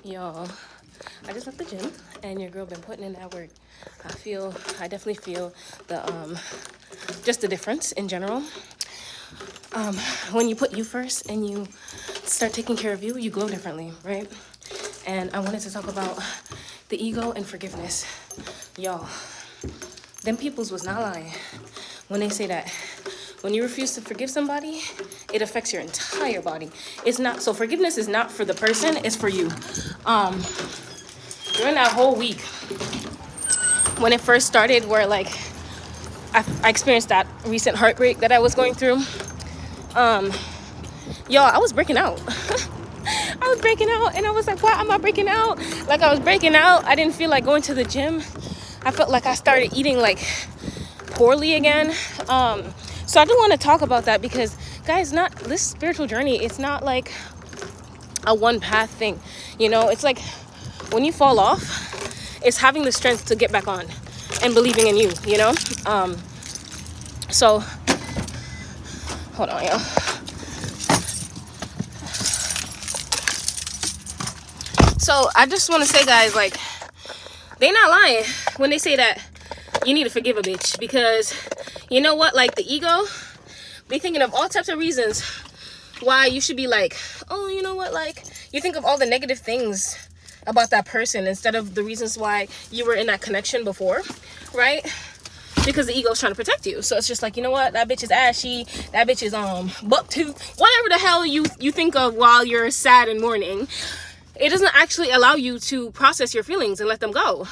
Y'all, I just left the gym and your girl been putting in that work. I definitely feel the just the difference in general. When you put you first and you start taking care of you, you glow differently, right? And I wanted to talk about the ego and forgiveness. Y'all, them peoples was not lying when they say that when you refuse to forgive somebody, it affects your entire body. It's not, so forgiveness is not for the person, it's for you. During that whole week, when it first started, where like I experienced that recent heartbreak that I was going through, y'all, I was breaking out. I was breaking out and I was like, why am I breaking out? Like I was breaking out. I didn't feel like going to the gym. I felt like I started eating like poorly again. So I do want to talk about that because, guys, not this spiritual journey, it's not like a one path thing. You know, it's like when you fall off, it's having the strength to get back on and believing in you, you know? So, hold on, y'all. So I just want to say, guys, like, they not lying when they say that you need to forgive a bitch, because you know what, like the ego be thinking of all types of reasons why you should be like, oh, you know what, like you think of all the negative things about that person instead of the reasons why you were in that connection before, right? Because the ego is trying to protect you. So it's just like, you know what, that bitch is ashy, that bitch is buck tooth, whatever the hell you think of while you're sad and mourning. It doesn't actually allow you to process your feelings and let them go.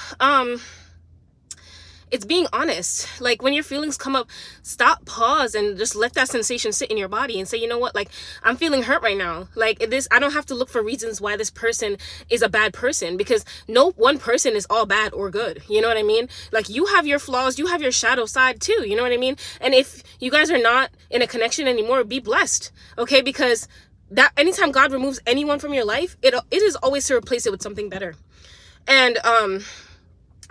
It's being honest. Like when your feelings come up, stop, pause, and just let that sensation sit in your body and say, you know what, like I'm feeling hurt right now. Like this, I don't have to look for reasons why this person is a bad person, because no one person is all bad or good. You know what I mean? Like you have your flaws, you have your shadow side too. You know what I mean? And if you guys are not in a connection anymore, be blessed. Okay? Because that anytime God removes anyone from your life, it is always to replace it with something better. And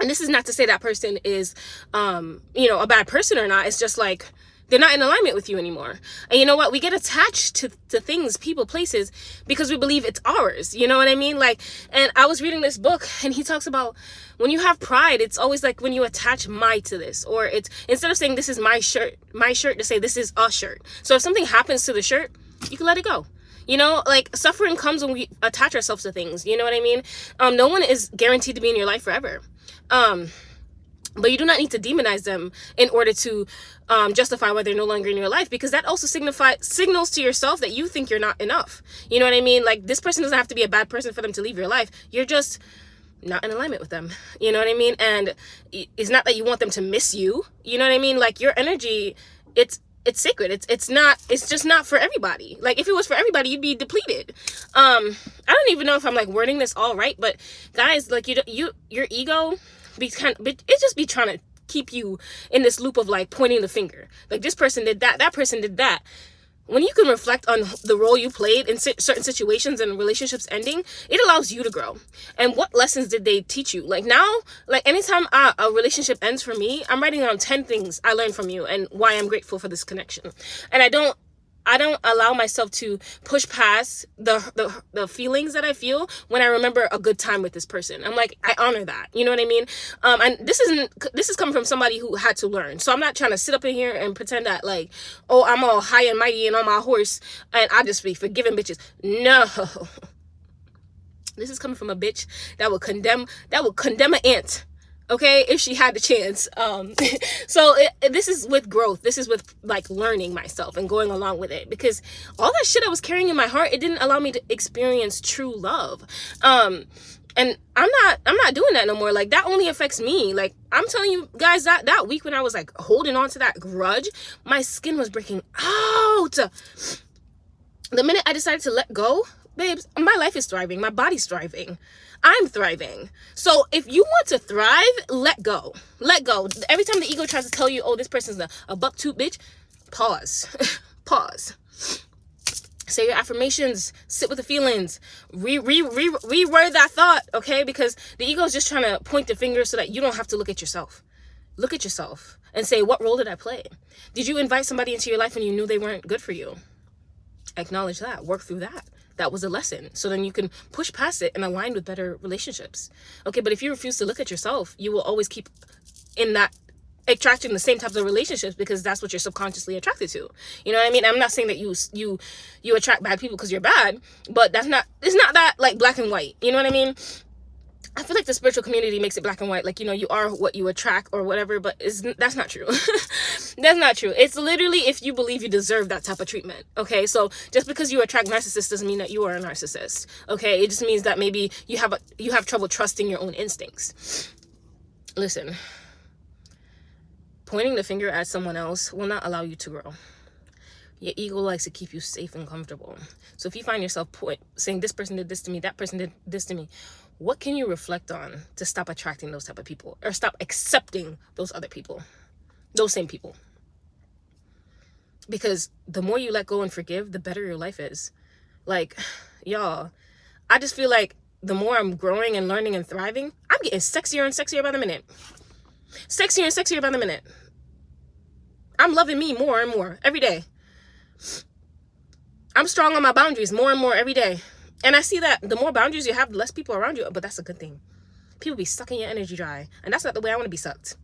this is not to say that person is, a bad person or not. It's just like they're not in alignment with you anymore. And you know what? We get attached to things, people, places, because we believe it's ours. You know what I mean? Like, and I was reading this book and he talks about when you have pride, it's always like when you attach my to this, or it's instead of saying this is my shirt, to say this is a shirt. So if something happens to the shirt, you can let it go. You know, like suffering comes when we attach ourselves to things. You know what I mean? No one is guaranteed to be in your life forever. But you do not need to demonize them in order to justify why they're no longer in your life, because that also signals to yourself that you think you're not enough. You know what I mean? Like this person doesn't have to be a bad person for them to leave your life. You're just not in alignment with them. You know what I mean? And it's not that you want them to miss you. You know what I mean? Like your energy, it's sacred. It's just not for everybody. Like if it was for everybody, you'd be depleted. I don't even know if I'm like wording this all right, but guys, like your ego it just be trying to keep you in this loop of like pointing the finger. Like this person did that person did that. When you can reflect on the role you played in certain situations and relationships ending, it allows you to grow. And what lessons did they teach you? Like now, like anytime a relationship ends for me, I'm writing down 10 things I learned from you and why I'm grateful for this connection. And I don't allow myself to push past the feelings that I feel when I remember a good time with this person. I'm like, I honor that. You know what I mean? And this is coming from somebody who had to learn. So I'm not trying to sit up in here and pretend that like, oh, I'm all high and mighty and on my horse and I just be forgiving bitches. No. This is coming from a bitch that would condemn an ant. Okay, if she had the chance. So this is with growth. This is with like learning myself and going along with it, because all that shit I was carrying in my heart, it didn't allow me to experience true love. And I'm not doing that no more. Like that only affects me. Like I'm telling you guys, that week when I was like holding on to that grudge, my skin was breaking out. The minute I decided to let go, babes, my life is thriving. My body's thriving. I'm thriving. So if you want to thrive, let go. Let go. Every time the ego tries to tell you, oh, this person's a buck tooth bitch, pause. Pause. Say your affirmations. Sit with the feelings. Reword that thought, okay? Because the ego is just trying to point the finger so that you don't have to look at yourself. Look at yourself and say, what role did I play? Did you invite somebody into your life when you knew they weren't good for you? Acknowledge that. Work through that. that was a lesson. So then you can push past it and align with better relationships. Okay, but if you refuse to look at yourself, you will always keep in that attracting the same types of relationships because that's what you're subconsciously attracted to. You know what I mean? I'm not saying that you attract bad people because you're bad, but it's not that like black and white. You know what I mean? I feel like the spiritual community makes it black and white, like, you know, you are what you attract or whatever, but that's not true. That's not true. It's literally if you believe you deserve that type of treatment. Okay, so just because you attract narcissists doesn't mean that you are a narcissist. Okay, it just means that maybe you have trouble trusting your own instincts. Listen, pointing the finger at someone else will not allow you to grow. Your ego likes to keep you safe and comfortable. So if you find yourself saying this person did this to me, that person did this to me, what can you reflect on to stop attracting those type of people or stop accepting those other people, those same people? Because the more you let go and forgive, the better your life is. Like, y'all, I just feel like the more I'm growing and learning and thriving, I'm getting sexier and sexier by the minute. Sexier and sexier by the minute. I'm loving me more and more every day. I'm strong on my boundaries more and more every day. And I see that the more boundaries you have, the less people around you. But that's a good thing. People be sucking your energy dry. And that's not the way I want to be sucked.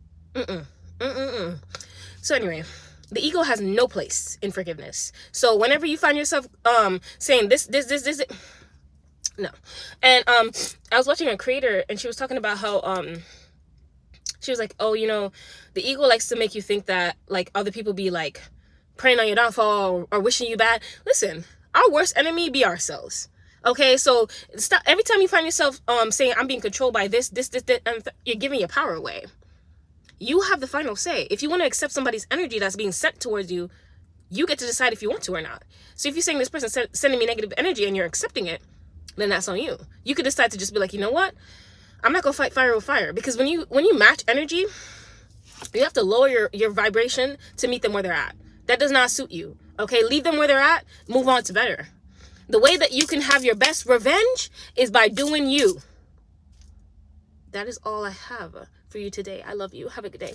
So anyway, the ego has no place in forgiveness. So whenever you find yourself saying this, no. And I was watching a creator and she was talking about how she was like, oh, you know, the ego likes to make you think that like other people be like praying on your downfall or wishing you bad. Listen, our worst enemy be ourselves. Okay, so stop. Every time you find yourself saying I'm being controlled by this, and you're giving your power away. You have the final say. If you want to accept somebody's energy that's being sent towards you, you get to decide if you want to or not. So if you're saying this person sending me negative energy and you're accepting it, then that's on you. You could decide to just be like, you know what? I'm not gonna fight fire with fire, because when you match energy, you have to lower your vibration to meet them where they're at. That does not suit you. Okay, leave them where they're at. Move on to better. The way that you can have your best revenge is by doing you. That is all I have for you today. I love you. Have a good day.